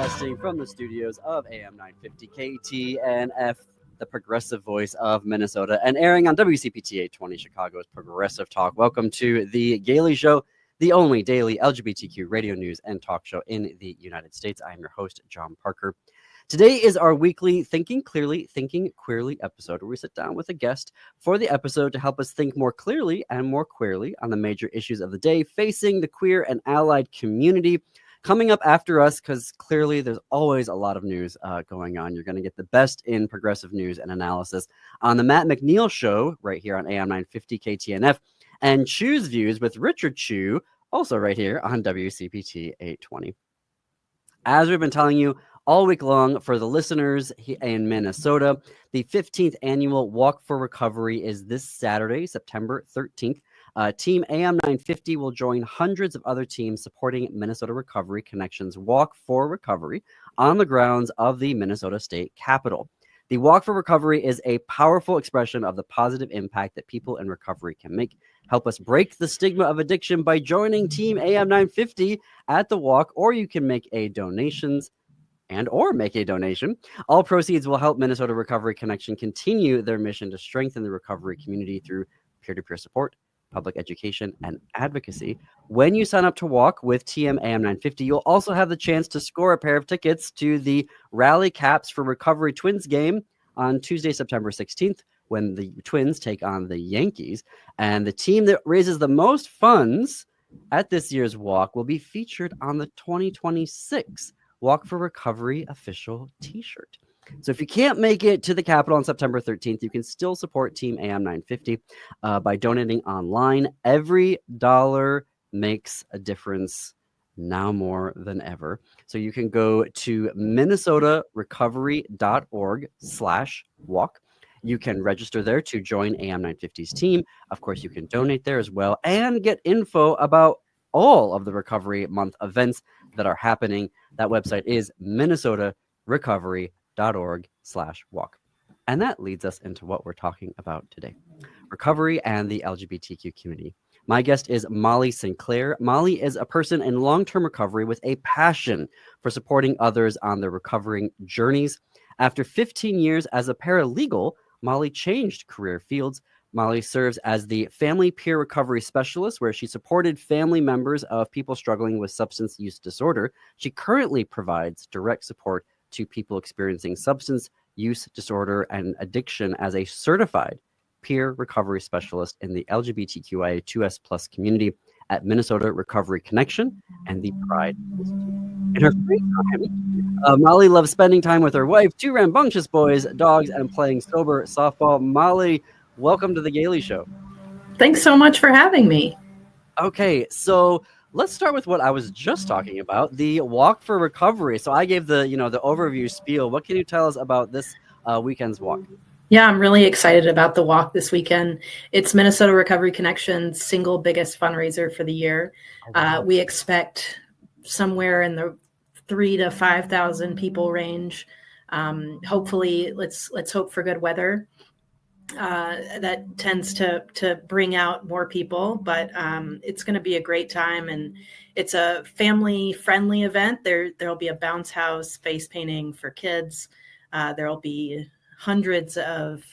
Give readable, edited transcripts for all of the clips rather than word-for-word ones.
broadcasting from the studios of AM 950 KTNF, the progressive voice of Minnesota, and airing on WCPT 820 Chicago's Progressive Talk. Welcome to the Gailey Show, the only daily LGBTQ radio news and talk show in the United States. I am your host, John Parker. Today is our weekly Thinking Clearly, Thinking Queerly episode, where we sit down with a guest for the episode to help us think more clearly and more queerly on the major issues of the day facing the queer and allied community. Coming up after us, because clearly there's always a lot of news going on. You're going to get the best in progressive news and analysis on the Matt McNeil Show right here on AM 950 KTNF, and Chew's Views with Richard Chew, also right here on WCPT 820. As we've been telling you all week long for the listeners in Minnesota, the 15th annual Walk for Recovery is this Saturday, September 13th. Team AM 950 will join hundreds of other teams supporting Minnesota Recovery Connection's Walk for Recovery on the grounds of the Minnesota State Capitol. The Walk for Recovery is a powerful expression of the positive impact that people in recovery can make. Help us break the stigma of addiction by joining Team AM 950 at the walk, or you can make a donation. All proceeds will help Minnesota Recovery Connection continue their mission to strengthen the recovery community through peer-to-peer support, public education, and advocacy. When you sign up to walk with TM AM 950, you'll also have the chance to score a pair of tickets to the Rally Caps for Recovery Twins game on Tuesday, September 16th, when the Twins take on the Yankees. And the team that raises the most funds at this year's walk will be featured on the 2026 Walk for Recovery official t-shirt. So if you can't make it to the Capitol on September 13th, you can still support Team AM 950 by donating online. Every dollar makes a difference now more than ever. So you can go to minnesotarecovery.org/walk. You can register there to join AM 950's team. Of course, you can donate there as well and get info about all of the Recovery Month events that are happening. That website is minnesotarecovery.org/walk. And that leads us into what we're talking about today: recovery and the LGBTQ community. My guest is Molly Sinclair. Molly is a person in long-term recovery with a passion for supporting others on their recovering journeys. After 15 years as a paralegal, Molly changed career fields. Molly serves as the Family Peer Recovery Specialist, where she supported family members of people struggling with substance use disorder. She currently provides direct support to people experiencing substance use disorder and addiction as a certified peer recovery specialist in the LGBTQIA2S+ community at Minnesota Recovery Connection and the Pride Institute. In her free time, Molly loves spending time with her wife, two rambunctious boys, dogs, and playing sober softball. Molly, welcome to the Gailey Show. Thanks so much for having me. Okay, so let's start with what I was just talking about, the Walk for Recovery. So I gave the overview spiel. What can you tell us about this weekend's walk? Yeah, I'm really excited about the walk this weekend. It's Minnesota Recovery Connection's single biggest fundraiser for the year. Oh, wow. We expect somewhere in the 3,000 to 5,000 people range. Hopefully, let's hope for good weather. That tends to bring out more people, but it's going to be a great time, and it's a family-friendly event. There'll be a bounce house, face painting for kids. There'll be hundreds of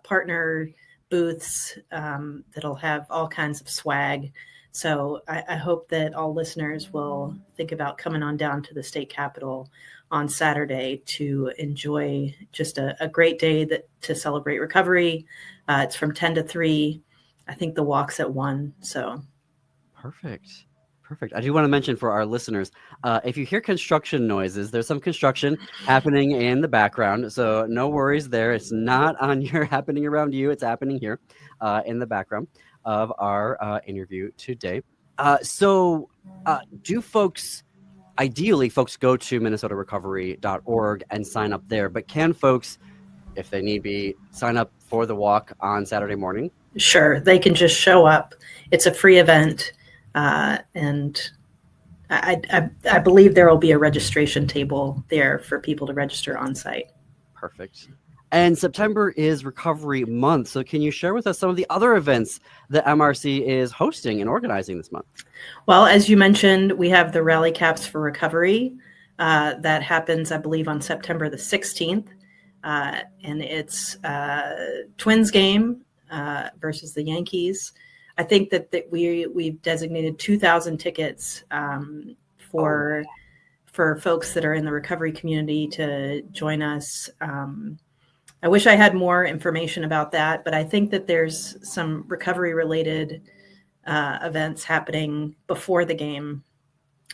partner booths that'll have all kinds of swag. So I hope that all listeners will think about coming on down to the state capitol on Saturday to enjoy just a great day to celebrate recovery. It's from 10 to 3. I think the walk's at 1. So Perfect. I do want to mention for our listeners, if you hear construction noises, there's some construction happening in the background. So no worries there. It's not happening around you. It's happening here in the background of our interview today. Do folks go to minnesotarecovery.org and sign up there, but can folks, if they need be, sign up for the walk on Saturday morning? Sure, they can just show up. It's a free event, and I believe there will be a registration table there for people to register on site. Perfect. And September is Recovery Month. So can you share with us some of the other events that MRC is hosting and organizing this month? Well, as you mentioned, we have the Rally Caps for Recovery. that happens, I believe, on September the 16th. And it's Twins game versus the Yankees. I think that we've designated 2,000 tickets for folks that are in the recovery community to join us. I wish I had more information about that, but I think that there's some recovery related events happening before the game,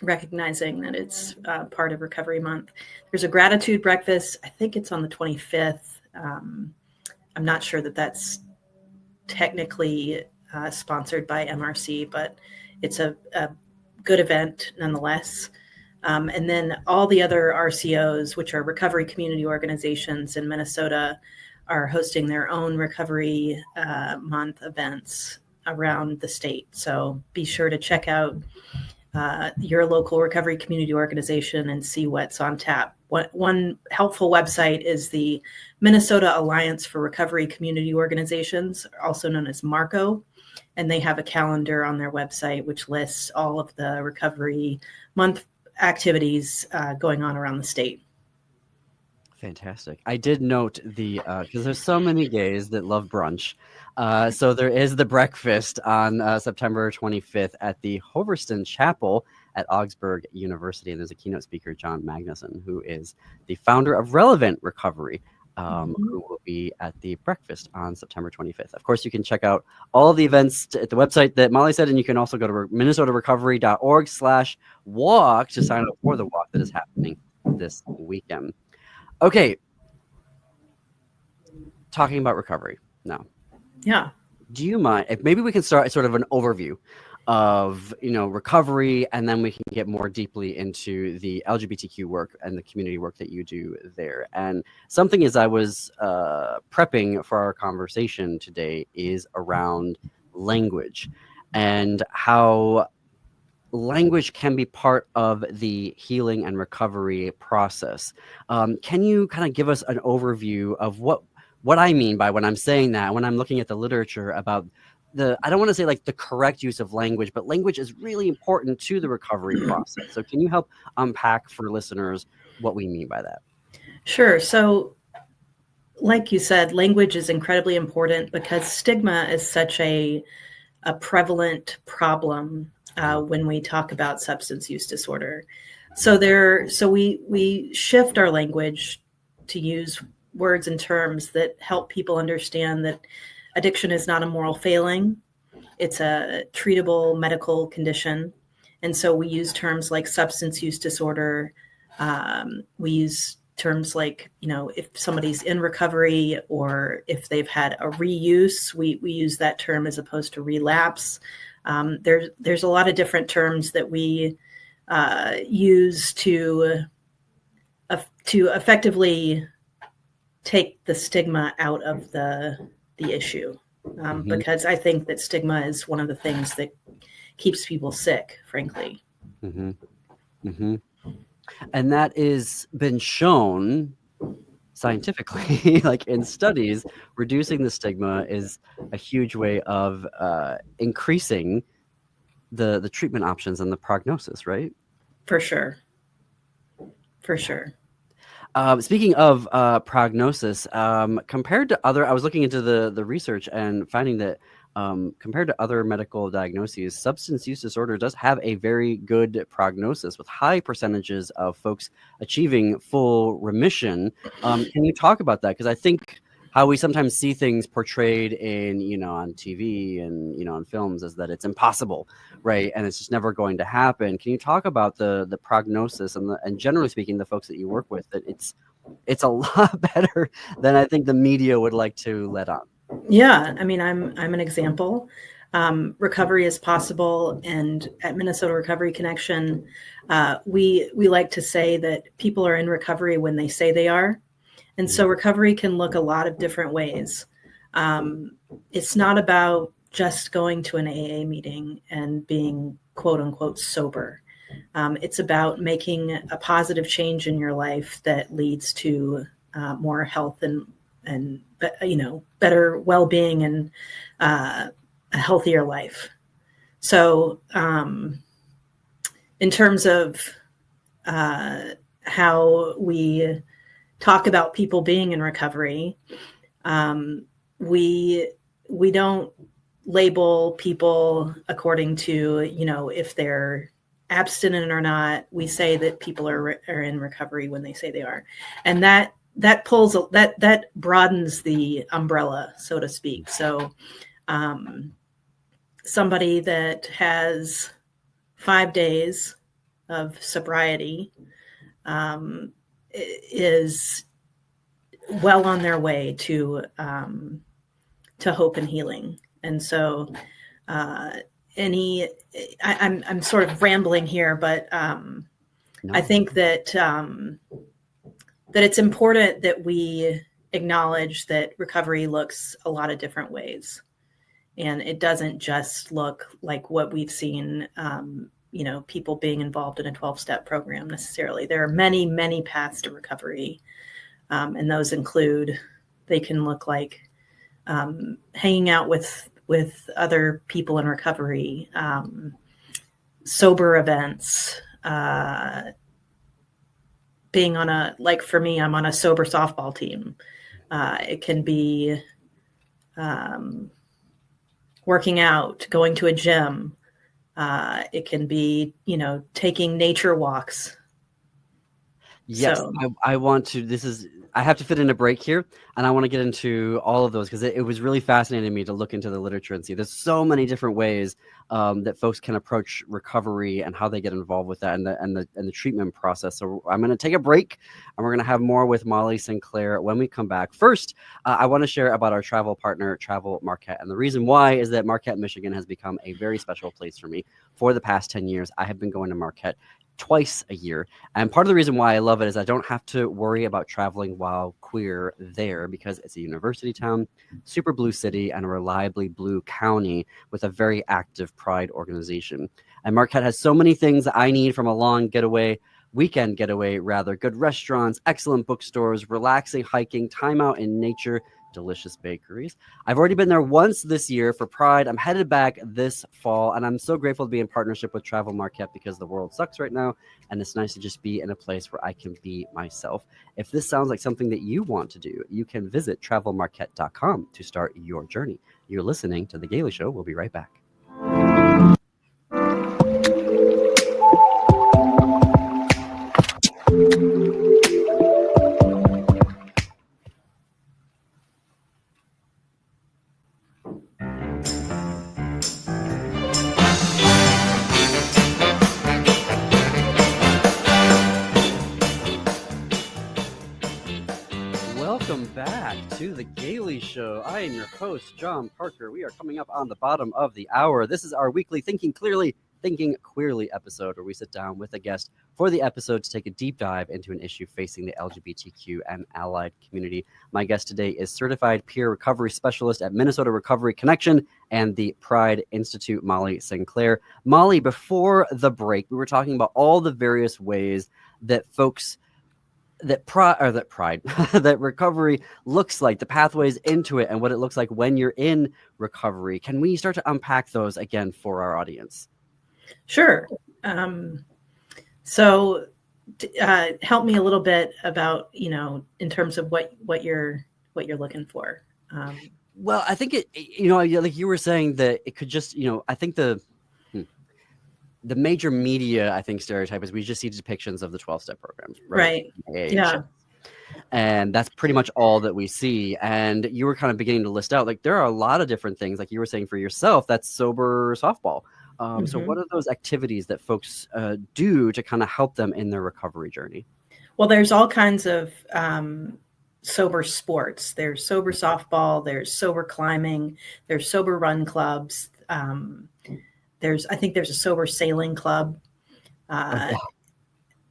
recognizing that it's part of Recovery Month. There's a gratitude breakfast. I think it's on the 25th. I'm not sure that that's technically sponsored by MRC, but it's a good event nonetheless. And then all the other RCOs, which are recovery community organizations in Minnesota, are hosting their own Recovery Month events around the state. So be sure to check out your local recovery community organization and see what's on tap. One helpful website is the Minnesota Alliance for Recovery Community Organizations, also known as MARCO. And they have a calendar on their website which lists all of the Recovery Month activities going on around the state. Fantastic. I did note because there's so many gays that love brunch. So there is the breakfast on September 25th at the Hoverston Chapel at Augsburg University. And there's a keynote speaker, John Magnuson, who is the founder of Relevant Recovery, who will be at the breakfast on September 25th. Of course, you can check out all of the events at the website that Molly said, and you can also go to minnesotarecovery.org/walk to sign up for the walk that is happening this weekend. Okay. Talking about recovery now. Yeah. Do you mind if maybe we can start sort of an overview of, recovery, and then we can get more deeply into the LGBTQ work and the community work that you do there. And something as I was prepping for our conversation today is around language and how language can be part of the healing and recovery process. Can you kind of give us an overview of what I mean by when I'm saying that, when I'm looking at the literature about I don't want to say like the correct use of language, but language is really important to the recovery process. So can you help unpack for listeners what we mean by that? Sure. So like you said, language is incredibly important because stigma is such a prevalent problem when we talk about substance use disorder. So we shift our language to use words and terms that help people understand that addiction is not a moral failing. It's a treatable medical condition. And so we use terms like substance use disorder. We use terms like, if somebody's in recovery or if they've had a reuse, we use that term as opposed to relapse. There's a lot of different terms that we use to effectively take the stigma out of the issue, because I think that stigma is one of the things that keeps people sick, frankly. Mm-hmm. Mm-hmm. And that is been shown scientifically, like in studies, reducing the stigma is a huge way of increasing the treatment options and the prognosis, right? For sure. For sure. Speaking of prognosis, compared to other, I was looking into the research and finding that compared to other medical diagnoses, substance use disorder does have a very good prognosis with high percentages of folks achieving full remission. Can you talk about that? Because I think how we sometimes see things portrayed in, on TV and, on films is that it's impossible, right? And it's just never going to happen. Can you talk about the prognosis and generally speaking, the folks that you work with, that it's a lot better than I think the media would like to let on? Yeah, I mean, I'm an example. Recovery is possible, and at Minnesota Recovery Connection, we like to say that people are in recovery when they say they are, and so recovery can look a lot of different ways. It's not about just going to an AA meeting and being quote unquote sober. It's about making a positive change in your life that leads to more health and better well-being and a healthier life. So in terms of how we talk about people being in recovery. We don't label people according to, if they're abstinent or not. We say that people are in recovery when they say they are, and that broadens the umbrella, so to speak. So somebody that has 5 days of sobriety is well on their way to hope and healing. And so I'm sort of rambling here, but no. I think that that it's important that we acknowledge that recovery looks a lot of different ways. And it doesn't just look like what we've seen, people being involved in a 12-step program necessarily. There are many, many paths to recovery. And those include, they can look like hanging out with other people in recovery, sober events, being on for me, I'm on a sober softball team. It can be working out, going to a gym. It can be, taking nature walks. Yes, So, I have to fit in a break here, and I want to get into all of those because it was really fascinating to me to look into the literature and see there's so many different ways that folks can approach recovery and how they get involved with that and the treatment process. So I'm going to take a break, and we're going to have more with Molly Sinclair when we come back. First, I want to share about our travel partner, Travel Marquette, and the reason why is that Marquette, Michigan, has become a very special place for me. For the past 10 years, I have been going to Marquette twice a year. And part of the reason why I love it is I don't have to worry about traveling while queer there because it's a university town, super blue city, and a reliably blue county with a very active pride organization. And Marquette has so many things that I need from a long weekend getaway, rather. Good restaurants, excellent bookstores, relaxing hiking, time out in nature, delicious bakeries. I've already been there once this year for Pride. I'm headed back this fall, and I'm so grateful to be in partnership with Travel Marquette because the world sucks right now, and it's nice to just be in a place where I can be myself. If this sounds like something that you want to do, you can visit travelmarquette.com to start your journey. You're listening to The Gailey Show. We'll be right back. Welcome back to The Gailey Show. I am your host, John Parker. We are coming up on the bottom of the hour. This is our weekly Thinking Clearly, Thinking Queerly episode where we sit down with a guest for the episode to take a deep dive into an issue facing the LGBTQ and allied community. My guest today is Certified Peer Recovery Specialist at Minnesota Recovery Connection and the Pride Institute, Molly Sinclair. Molly, before the break, we were talking about all the various ways that folks that recovery looks like, the pathways into it, and what it looks like when you're in recovery. Can we start to unpack those again for our audience? Sure. So help me a little bit about, in terms of what you're looking for. Well, I think like you were saying that it could just, I think the major media, I think, stereotype is we just see depictions of the 12-step program. Right. Yeah. And that's pretty much all that we see. And you were kind of beginning to list out, like, there are a lot of different things, like you were saying for yourself, that's sober softball. So what are those activities that folks do to kind of help them in their recovery journey? Well, there's all kinds of sober sports. There's sober softball, there's sober climbing, there's sober run clubs. I think there's a sober sailing club.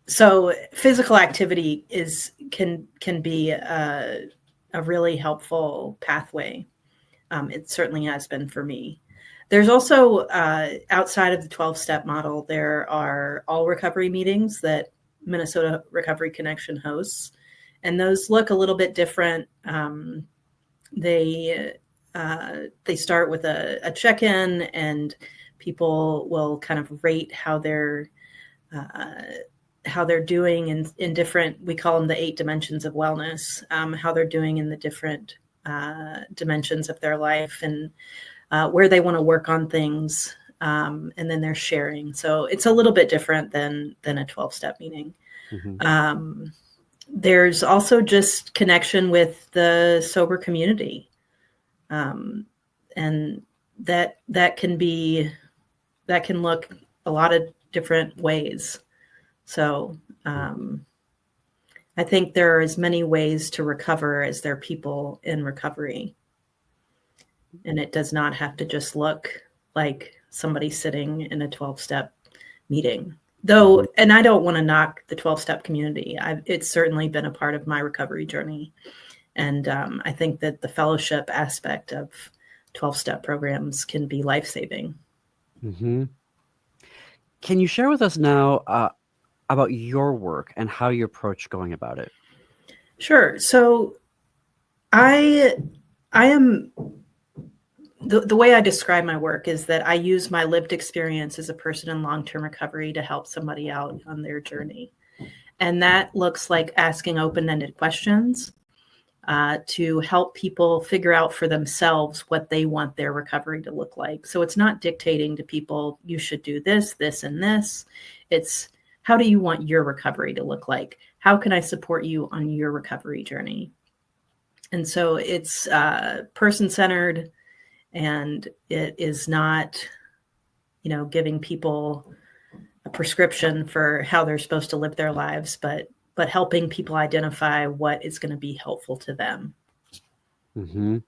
So physical activity can be a really helpful pathway. It certainly has been for me. There's also, outside of the 12-step model, there are all recovery meetings that Minnesota Recovery Connection hosts, and those look a little bit different. They start with a check-in, and people will kind of rate how they're how they're doing in different, we call them the 8 dimensions of wellness, how they're doing in the different dimensions of their life, and where they want to work on things. And then they're sharing. So it's a little bit different than a 12-step meeting. Mm-hmm. There's also just connection with the sober community. And that can look a lot of different ways. So I think there are as many ways to recover as there are people in recovery. And it does not have to just look like somebody sitting in a 12-step meeting. Though, and I don't want to knock the 12-step community. It's certainly been a part of my recovery journey. And I think that the fellowship aspect of 12-step programs can be life-saving. Mm-hmm. Can you share with us now about your work and how you approach going about it? Sure. So I am, the way I describe my work is that I use my lived experience as a person in long-term recovery to help somebody out on their journey. And that looks like asking open-ended questions to help people figure out for themselves what they want their recovery to look like. So it's not dictating to people, you should do this, this, and this. It's, how do you want your recovery to look like? How can I support you on your recovery journey? And so it's person-centered, and it is not, giving people a prescription for how they're supposed to live their lives, but helping people identify what is going to be helpful to them. Mm-hmm.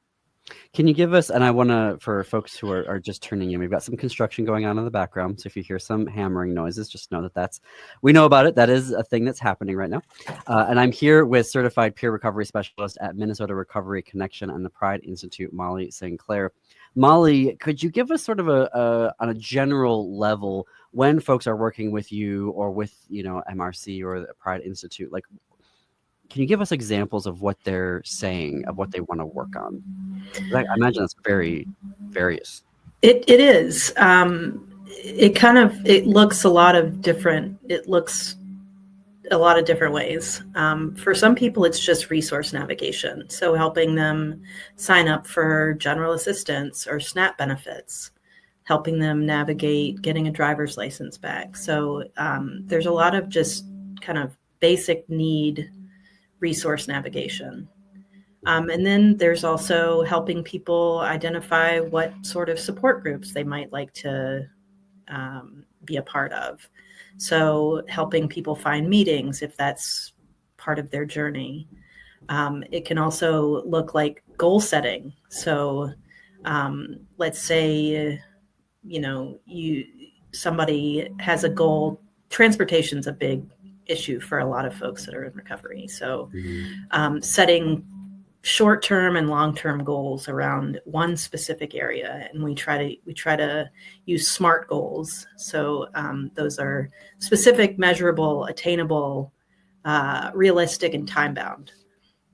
Can you give us, and I want to, for folks who are just tuning in, we've got some construction going on in the background. So if you hear some hammering noises, just know that we know about it. That is a thing that's happening right now. And I'm here with certified peer recovery specialist at Minnesota Recovery Connection and the Pride Institute, Molly Sinclair. Molly, could you give us sort of on a general level, when folks are working with you or with, MRC or the Pride Institute, like, can you give us examples of what they're saying, of what they want to work on? I imagine that's very various. It is. It looks a lot of different ways. For some people, it's just resource navigation. So helping them sign up for general assistance or SNAP benefits, helping them navigate getting a driver's license back. So there's a lot of just kind of basic need resource navigation. And then there's also helping people identify what sort of support groups they might like to be a part of. So helping people find meetings if that's part of their journey. It can also look like goal setting. So let's say, somebody has a goal. Transportation's a big issue for a lot of folks that are in recovery. So setting short-term and long-term goals around one specific area, and we try to use SMART goals. So those are specific, measurable, attainable, realistic, and time-bound.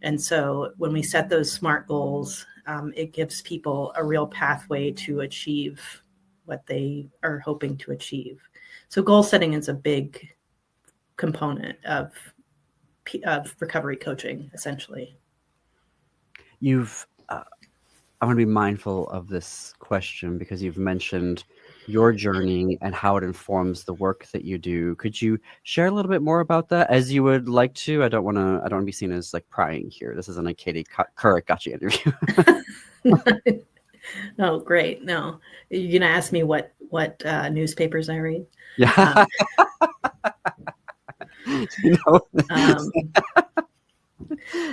And so when we set those SMART goals, it gives people a real pathway to achieve what they are hoping to achieve. So goal setting is a big component of recovery coaching, essentially. I want to be mindful of this question because you've mentioned your journey and how it informs the work that you do. Could you share a little bit more about that as you would like to? I don't want to be seen as like prying here. This isn't a Katie Couric gotcha interview. Oh, great. No, you're going to ask me what newspapers I read? Yeah.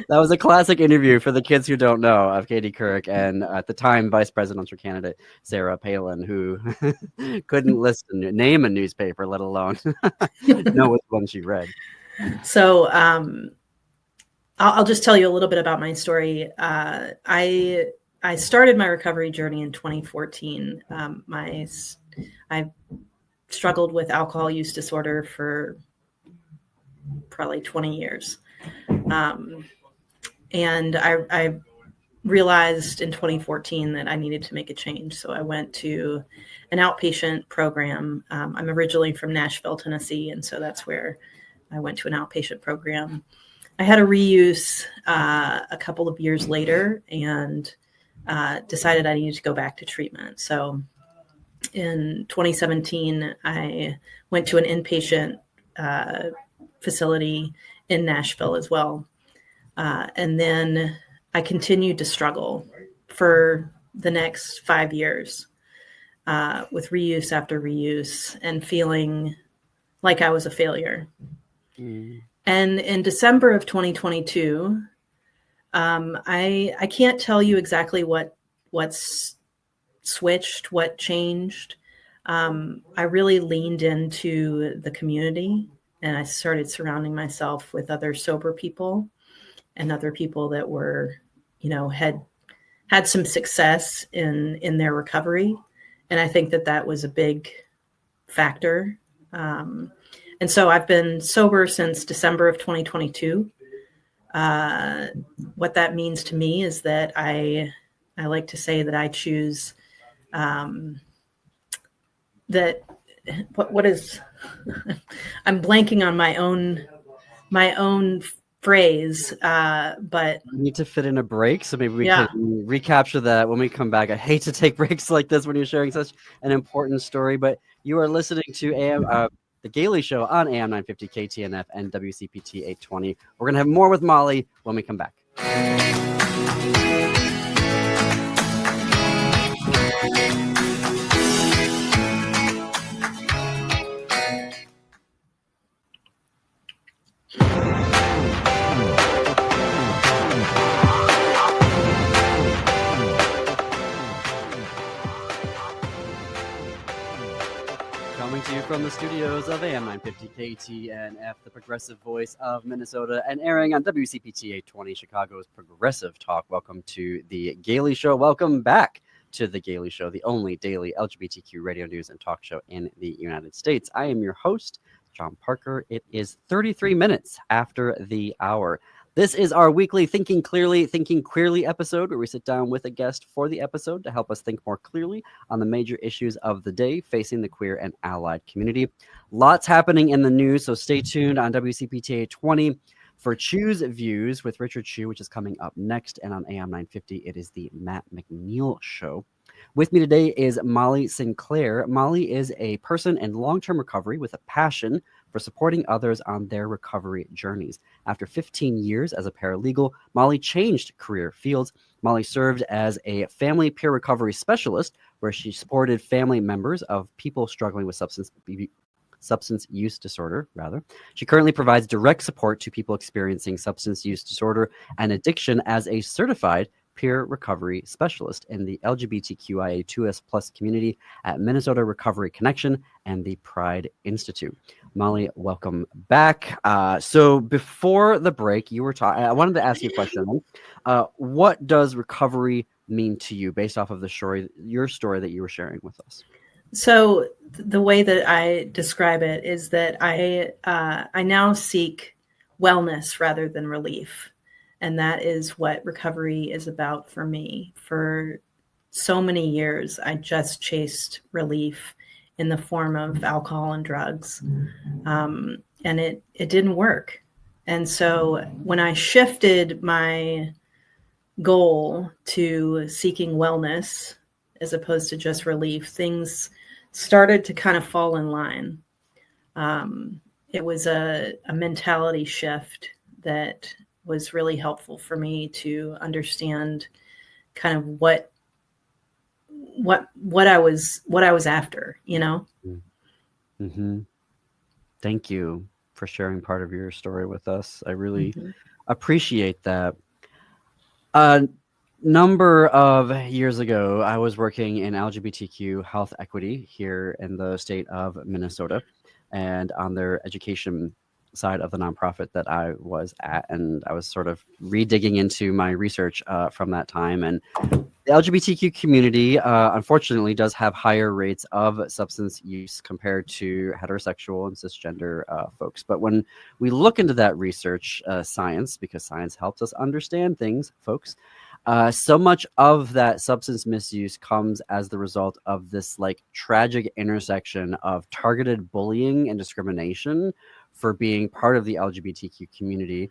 That was a classic interview for the kids who don't know of Katie Couric and at the time vice presidential candidate Sarah Palin, who couldn't name a newspaper, let alone know which one she read. So I'll just tell you a little bit about my story. I started my recovery journey in 2014. I struggled with alcohol use disorder for probably 20 years. And I realized in 2014 that I needed to make a change. So I went to an outpatient program. I'm originally from Nashville, Tennessee. And so that's where I went to an outpatient program. I had a reuse a couple of years later and decided I needed to go back to treatment. So in 2017, I went to an inpatient facility in Nashville as well. And then I continued to struggle for the next 5 years with reuse after reuse and feeling like I was a failure. And in December of 2022, I can't tell you exactly what's switched, what changed. I really leaned into the community, and I started surrounding myself with other sober people and other people that were, had some success in their recovery. And I think that was a big factor. And so I've been sober since December of 2022. What that means to me is that I like to say that I choose that what is I'm blanking on my own phrase, but we need to fit in a break, so maybe we can recapture that when we come back. I hate to take breaks like this when you're sharing such an important story, but you are listening to the Gailey Show on AM 950 KTNF and WCPT 820. We're going to have more with Molly when we come back. Coming to you from the studios of AM 950 KTNF, the progressive voice of Minnesota, and airing on WCPT 820, Chicago's progressive talk. Welcome to the Gailey Show. Welcome back to the Gailey Show, the only daily LGBTQ radio news and talk show in the United States. I am your host, John Parker. It is 33 minutes after the hour. This is our weekly Thinking Queerly episode, where we sit down with a guest for the episode to help us think more clearly on the major issues of the day facing the queer and allied community. Lots happening in the news, so stay tuned on WCPT 820 for Chu's Views with Richard Chu, which is coming up next. And on AM 950, it is the Matt McNeil Show. With me today is Molly Sinclair. Molly is a person in long-term recovery with a passion for supporting others on their recovery journeys. After 15 years as a paralegal, Molly changed career fields. Molly served as a family peer recovery specialist, where she supported family members of people struggling with substance use disorder. She currently provides direct support to people experiencing substance use disorder and addiction as a certified peer recovery specialist in the LGBTQIA2S+ community at Minnesota Recovery Connection and the Pride Institute. Molly, welcome back. So before the break, you were talking. I wanted to ask you a question. What does recovery mean to you, based off of your story that you were sharing with us? So the way that I describe it is that I now seek wellness rather than relief. And that is what recovery is about for me. For so many years, I just chased relief in the form of alcohol and drugs. And it didn't work. And so when I shifted my goal to seeking wellness as opposed to just relief, things started to kind of fall in line. It was a mentality shift that was really helpful for me to understand kind of what I was after, Mm-hmm. Thank you for sharing part of your story with us. I really appreciate that. A number of years ago, I was working in LGBTQ health equity here in the state of Minnesota, and on their education side of the nonprofit that I was at, and I was sort of redigging into my research from that time. And the LGBTQ community, unfortunately, does have higher rates of substance use compared to heterosexual and cisgender folks. But when we look into that research, science, because science helps us understand things, folks, so much of that substance misuse comes as the result of this tragic intersection of targeted bullying and discrimination for being part of the LGBTQ community,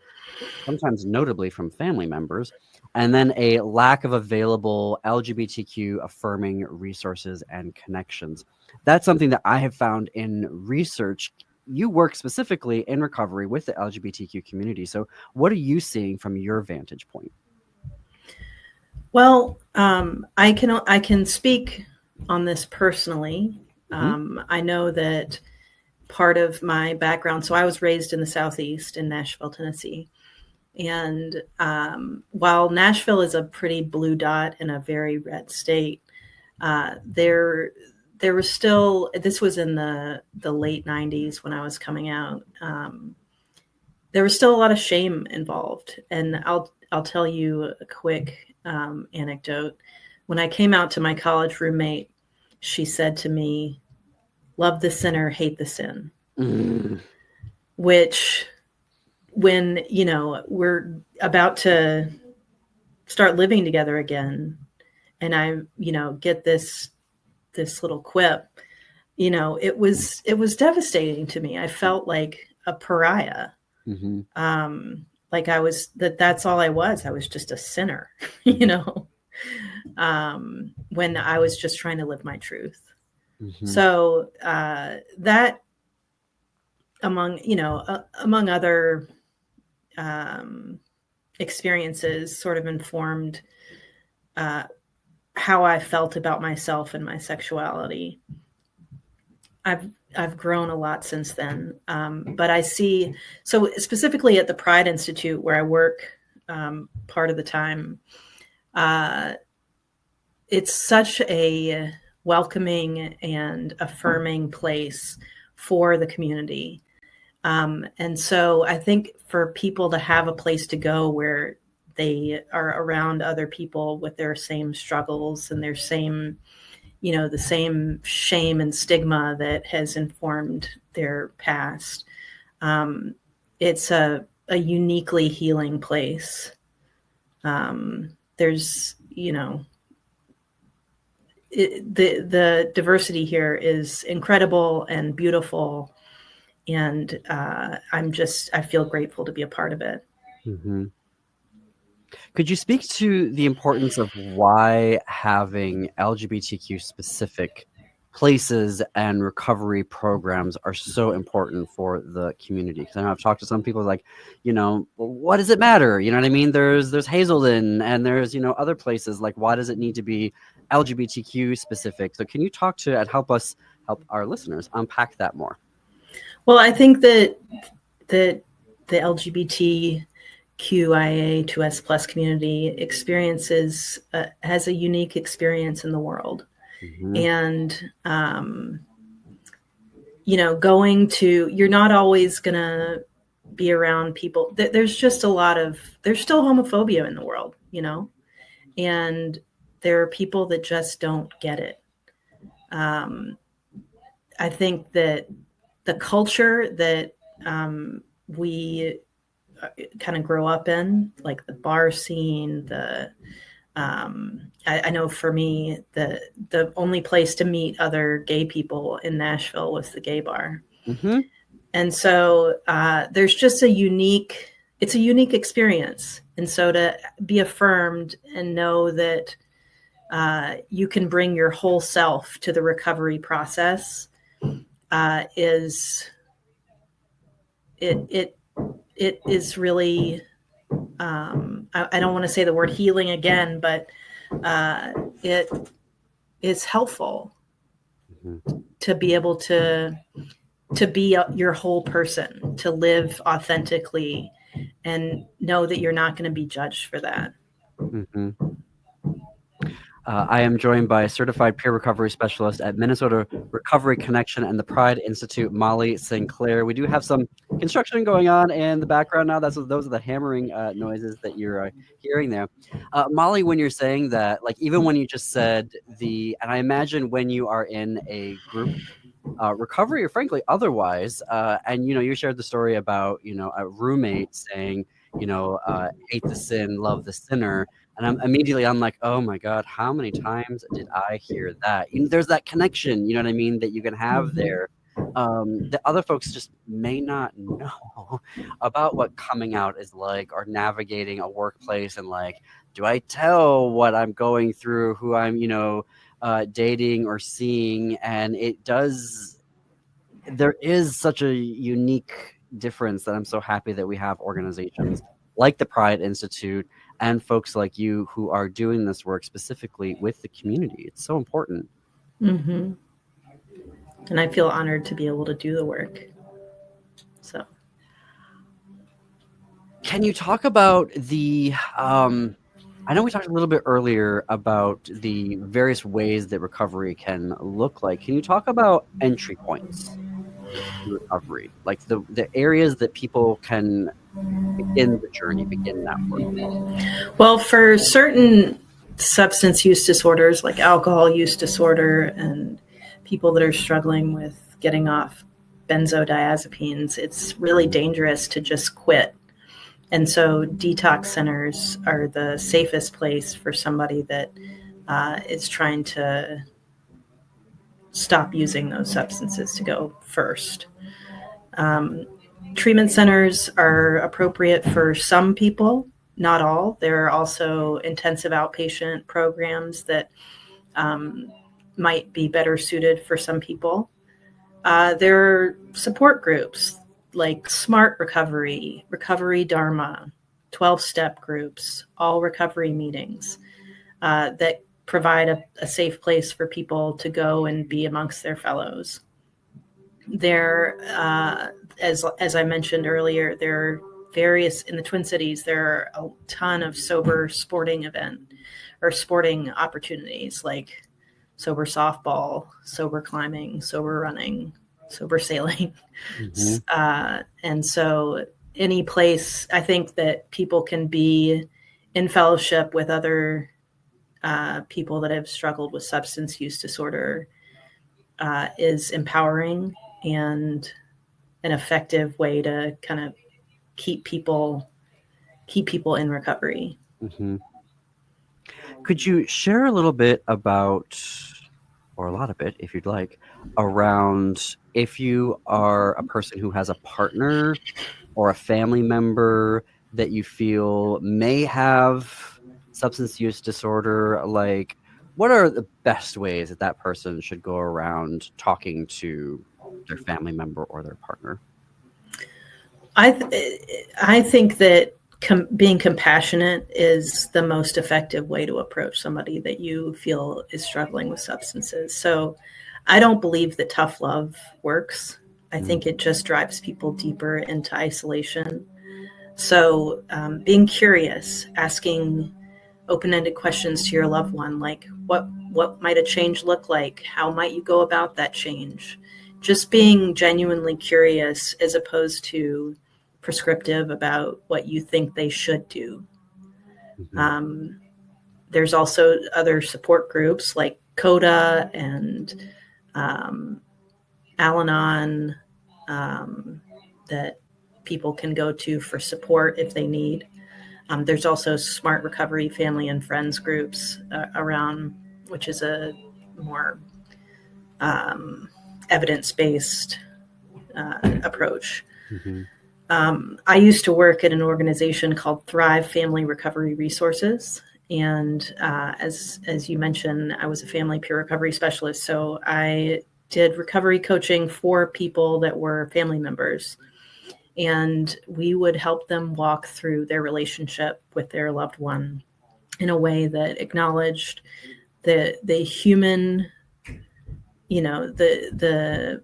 sometimes notably from family members, and then a lack of available LGBTQ affirming resources and connections. That's something that I have found in research. You work specifically in recovery with the LGBTQ community. So, what are you seeing from your vantage point? Well, I can speak on this personally. I know that part of my background. So I was raised in the Southeast in Nashville, Tennessee, and while Nashville is a pretty blue dot in a very red state, there was still, this was in the late 90s when I was coming out. There was still a lot of shame involved, and I'll tell you a quick anecdote. When I came out to my college roommate, she said to me, "Love the sinner, hate the sin." Which, when, you know, we're about to start living together again, and I, you know, get this little quip, you know, it was devastating to me. I felt like a pariah. Like that's all I was. I was just a sinner, you know, when I was just trying to live my truth. So that, among other experiences, sort of informed how I felt about myself and my sexuality. I've grown a lot since then, but I see, so specifically at the Pride Institute where I work part of the time, it's such a welcoming and affirming place for the community. And so I think for people to have a place to go where they are around other people with their same struggles and their same, you know, the same shame and stigma that has informed their past. It's a uniquely healing place. There's, you know, the diversity here is incredible and beautiful. And I feel grateful to be a part of it. Could you speak to the importance of why having LGBTQ specific places and recovery programs are so important for the community? Because I know I've talked to some people like, you know, well, what does it matter? You know what I mean? There's Hazelden and there's, you know, other places. Like, why does it need to be LGBTQ specific? So can you talk to and help our listeners unpack that more? Well, I think that the LGBTQIA2S+ community has a unique experience in the world. And, you know, you're not always going to be around people. There's just there's still homophobia in the world, you know, and there are people that just don't get it. I think that the culture that we kind of grow up in, like the bar scene, I know for me, the only place to meet other gay people in Nashville was the gay bar. And so there's just it's a unique experience. And so to be affirmed and know that you can bring your whole self to the recovery process it is really, I don't want to say the word healing again, but it is helpful to be able to be your whole person, to live authentically and know that you're not going to be judged for that. I am joined by a certified peer recovery specialist at Minnesota Recovery Connection and the Pride Institute, Molly Sinclair. We do have some construction going on in the background now. Those are the hammering noises that you're hearing there. Molly, when you're saying that, like even when you just said and I imagine when you are in a group recovery or frankly otherwise, and you know, you shared the story about, you know, a roommate saying, you know, hate the sin, love the sinner. And I'm like, oh my God, how many times did I hear that? You know, there's that connection, you know what I mean, that you can have there that other folks just may not know about what coming out is like, or navigating a workplace, and like, do I tell what I'm going through, who I'm, dating or seeing? And there is such a unique difference that I'm so happy that we have organizations like the Pride Institute and folks like you who are doing this work specifically with the community. It's so important. Mm-hmm. And I feel honored to be able to do the work. So, can you talk about I know we talked a little bit earlier about the various ways that recovery can look like. Can you talk about entry points to recovery, like the areas that people can begin the journey, begin that work? Well, for certain substance use disorders like alcohol use disorder and people that are struggling with getting off benzodiazepines, it's really dangerous to just quit. And so detox centers are the safest place for somebody that is trying to stop using those substances to go first. Treatment centers are appropriate for some people, not all. There are also intensive outpatient programs that might be better suited for some people. There are support groups like Smart Recovery, Recovery Dharma, 12-step groups, all recovery meetings that provide a safe place for people to go and be amongst their fellows. There, as I mentioned earlier, there are various, in the Twin Cities, there are a ton of sober sporting opportunities like sober softball, sober climbing, sober running, sober sailing. Mm-hmm. And so any place, I think, that people can be in fellowship with other people that have struggled with substance use disorder is empowering and an effective way to kind of keep people in recovery. Mm-hmm. Could you share a little bit about, or a lot of it, if you'd like, around if you are a person who has a partner or a family member that you feel may have substance use disorder, like what are the best ways that that person should go around talking to their family member or their partner? I think that being compassionate is the most effective way to approach somebody that you feel is struggling with substances. So I don't believe that tough love works. I think it just drives people deeper into isolation. So being curious, asking open-ended questions to your loved one, like what might a change look like? How might you go about that change? Just being genuinely curious as opposed to prescriptive about what you think they should do. Mm-hmm. There's also other support groups like CODA and Al-Anon that people can go to for support if they need. There's also Smart Recovery family and friends groups around, which is a more evidence-based approach. Mm-hmm. I used to work at an organization called Thrive Family Recovery Resources. And as you mentioned, I was a family peer recovery specialist. So I did recovery coaching for people that were family members. And we would help them walk through their relationship with their loved one in a way that acknowledged the human, the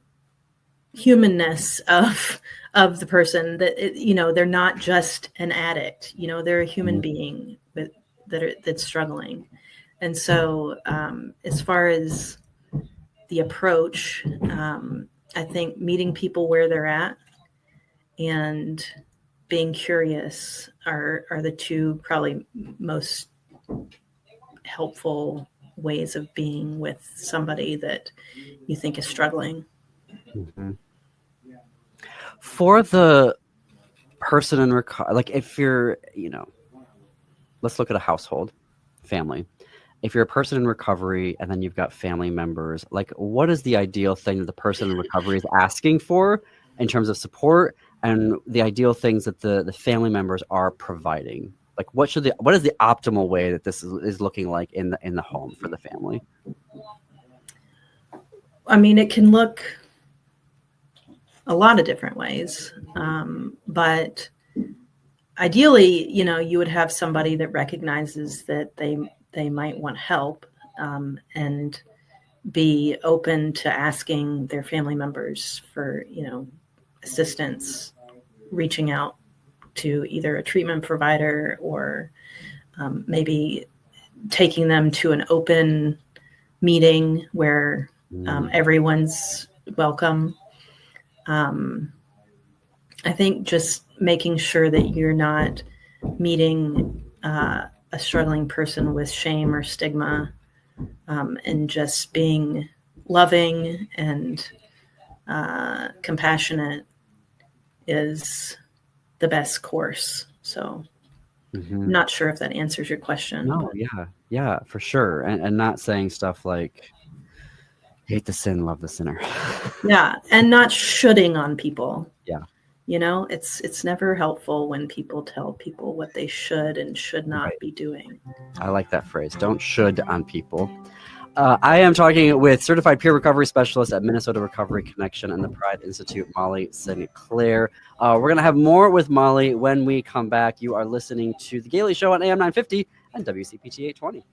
humanness of the person, that they're not just an addict, they're a human being that's struggling. And so as far as the approach, I think meeting people where they're at and being curious are the two probably most helpful ways of being with somebody that you think is struggling. Mm-hmm. For the person in recovery, like if you're, let's look at a household, family. if you're a person in recovery and then you've got family members, like what is the ideal thing that the person in recovery is asking for in terms of support, and the ideal things that the family members are providing? Like what is the optimal way that this is looking like in the home for the family? I mean, it can look a lot of different ways, but ideally, you would have somebody that recognizes that they might want help, and be open to asking their family members for, assistance, reaching out to either a treatment provider or maybe taking them to an open meeting where everyone's welcome. I think just making sure that you're not meeting a struggling person with shame or stigma, and just being loving and compassionate is the best course. So I'm not sure if that answers your question. No, yeah, for sure. And not saying stuff like hate the sin, love the sinner. Yeah, and not shoulding on people. Yeah. It's never helpful when people tell people what they should and should not be doing. I like that phrase. Don't should on people. I am talking with certified peer recovery specialist at Minnesota Recovery Connection and the Pride Institute, Molly Sinclair. We're going to have more with Molly when we come back. You are listening to The Gailey Show on AM 950 and WCPT 820.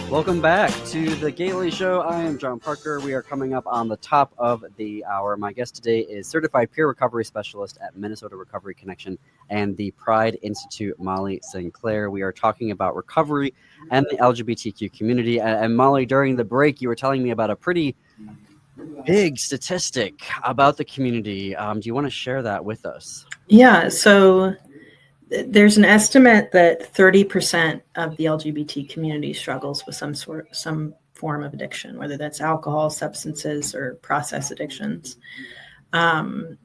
Welcome back to The Gailey Show. I am John Parker. We are coming up on the top of the hour. My guest today is certified peer recovery specialist at Minnesota Recovery Connection and the Pride Institute, Molly Sinclair. We are talking about recovery and the LGBTQ community. And Molly, during the break, you were telling me about a pretty big statistic about the community. Do you want to share that with us? Yeah, so there's an estimate that 30% of the LGBT community struggles with some form of addiction, whether that's alcohol, substances, or process addictions. The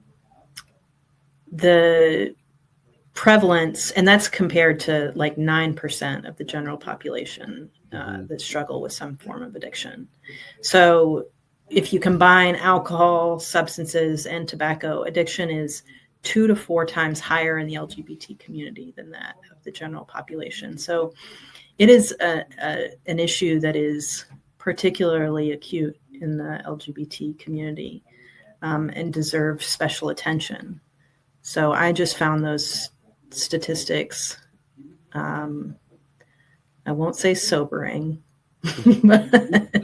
prevalence, and that's compared to like 9% of the general population that struggle with some form of addiction. So if you combine alcohol, substances, and tobacco, addiction is 2 to 4 times higher in the LGBT community than that of the general population. So it is an issue that is particularly acute in the LGBT community, and deserves special attention. So I just found those statistics, I won't say sobering, but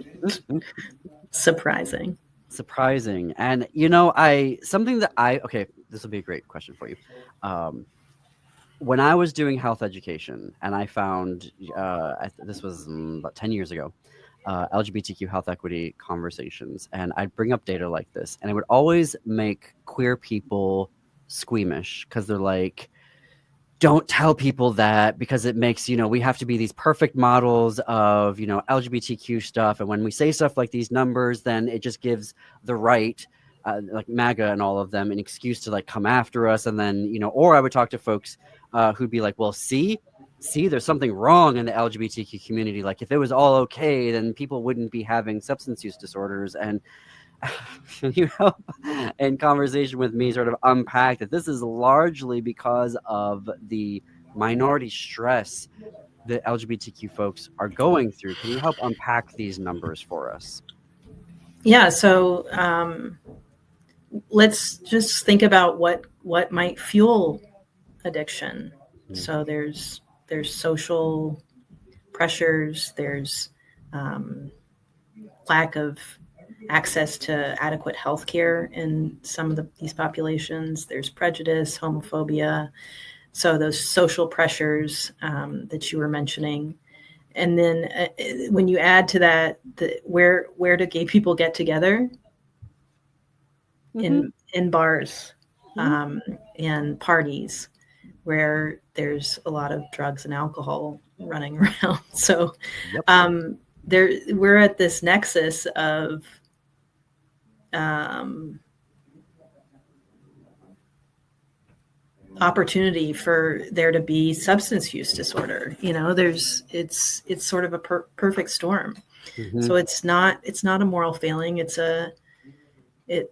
surprising. And this will be a great question for you. When I was doing health education, and I found this was about 10 years ago, LGBTQ health equity conversations, and I'd bring up data like this, and it would always make queer people squeamish because they're like, don't tell people that because it makes, we have to be these perfect models of, LGBTQ stuff. And when we say stuff like these numbers, then it just gives the right, like MAGA and all of them, an excuse to like come after us. And then, or I would talk to folks who'd be like, well, see, there's something wrong in the LGBTQ community. Like if it was all okay, then people wouldn't be having substance use disorders. And in conversation with me, sort of unpack that this is largely because of the minority stress that LGBTQ folks are going through. Can you help unpack these numbers for us? Yeah. So let's just think about what might fuel addiction. Mm-hmm. So there's social pressures. There's lack of access to adequate health care in some of these populations. There's prejudice, homophobia. So those social pressures that you were mentioning. And then when you add to that, where do gay people get together? Mm-hmm. In bars, and parties where there's a lot of drugs and alcohol running around. So we're at this nexus of opportunity for there to be substance use disorder. It's sort of a perfect storm. So it's not a moral failing. It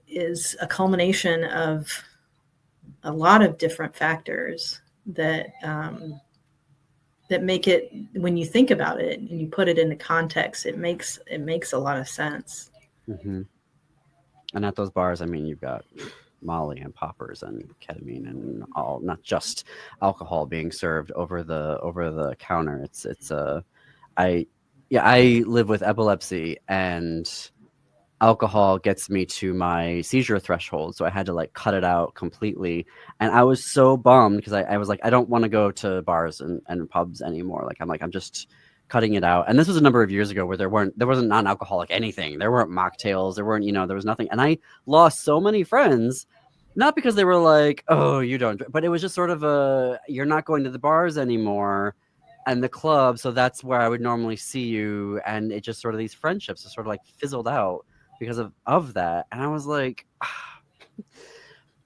is a culmination of a lot of different factors that make it, when you think about it and you put it into context, it makes a lot of sense. And at those bars, I mean, you've got Molly and poppers and ketamine and all, not just alcohol being served over the counter. I live with epilepsy, and alcohol gets me to my seizure threshold, so I had to like cut it out completely. And I was so bummed because I was like, I don't want to go to bars and pubs anymore. Like I'm just cutting it out. And this was a number of years ago where there wasn't non-alcoholic anything. There weren't mocktails, there was nothing. And I lost so many friends, not because they were like, oh, you don't drink, but it was just sort of you're not going to the bars anymore and the club, so that's where I would normally see you. And it just sort of, these friendships just sort of like fizzled out because of that. And I was like,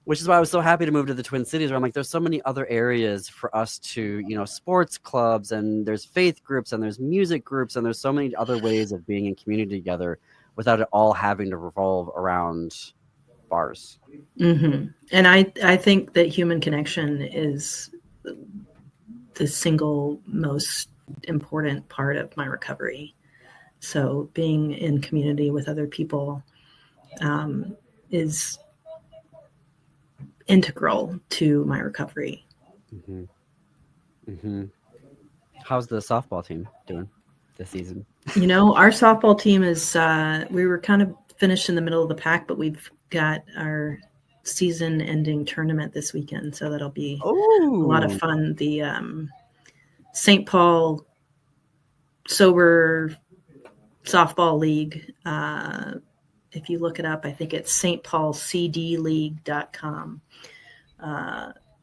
which is why I was so happy to move to the Twin Cities, where I'm like, there's so many other areas for us to, sports clubs, and there's faith groups, and there's music groups, and there's so many other ways of being in community together without it all having to revolve around bars. And I think that human connection is the single most important part of my recovery. So being in community with other people is integral to my recovery. How's the softball team doing this season? Our softball team is, we were kind of finished in the middle of the pack, but we've got our season ending tournament this weekend. So that'll be a lot of fun. The St. Paul Sober Softball League. If you look it up, I think it's stpaulcdleague.com.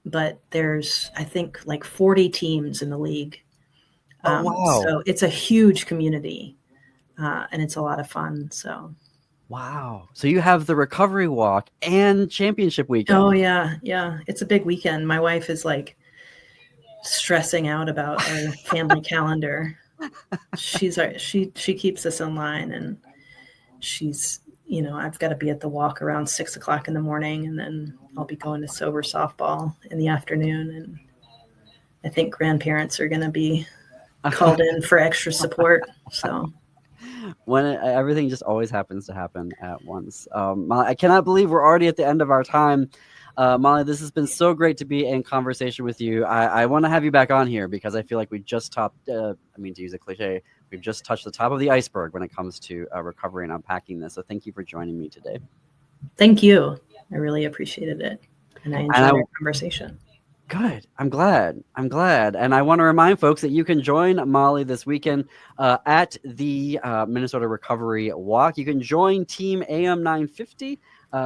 But there's, I think, like 40 teams in the league. Wow. So it's a huge community, and it's a lot of fun. So. Wow. So you have the recovery walk and championship weekend. Oh, yeah. Yeah. It's a big weekend. My wife is like stressing out about our family calendar. She keeps us in line, and she's, I've got to be at the walk around 6:00 in the morning, and then I'll be going to sober softball in the afternoon. And I think grandparents are going to be called in for extra support. So. When everything just always happens to happen at once. Molly, I cannot believe we're already at the end of our time. Molly, this has been so great to be in conversation with you. I want to have you back on here because I feel like we just topped, to use a cliche, we've just touched the top of the iceberg when it comes to recovery and unpacking this. So thank you for joining me today. Thank you. I really appreciated it. And I enjoyed our conversation. Good. I'm glad. And I want to remind folks that you can join Molly this weekend at the Minnesota Recovery Walk. You can join Team AM 950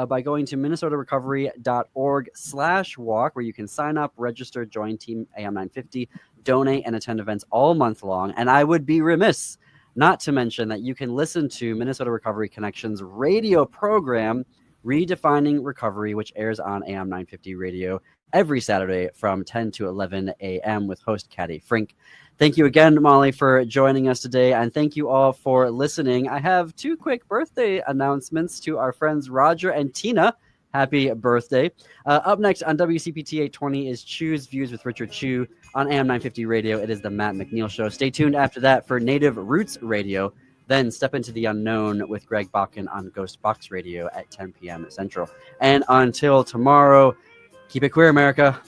by going to minnesotarecovery.org/walk, where you can sign up, register, join Team AM 950, donate, and attend events all month long. And I would be remiss not to mention that you can listen to Minnesota Recovery Connection's radio program, Redefining Recovery, which airs on AM 950 radio every Saturday from 10 to 11 a.m. with host Caddy Frink. Thank you again, Molly, for joining us today, and thank you all for listening. I have 2 quick birthday announcements to our friends Roger and Tina. Happy birthday. Up next on WCPT 820 is Choose Views with Richard Chu. On AM 950 radio, it is the Matt McNeil Show. Stay tuned after that for Native Roots Radio. Then Step Into the Unknown with Greg Bakken on Ghost Box Radio at 10 p.m. Central. And until tomorrow, keep it queer, America.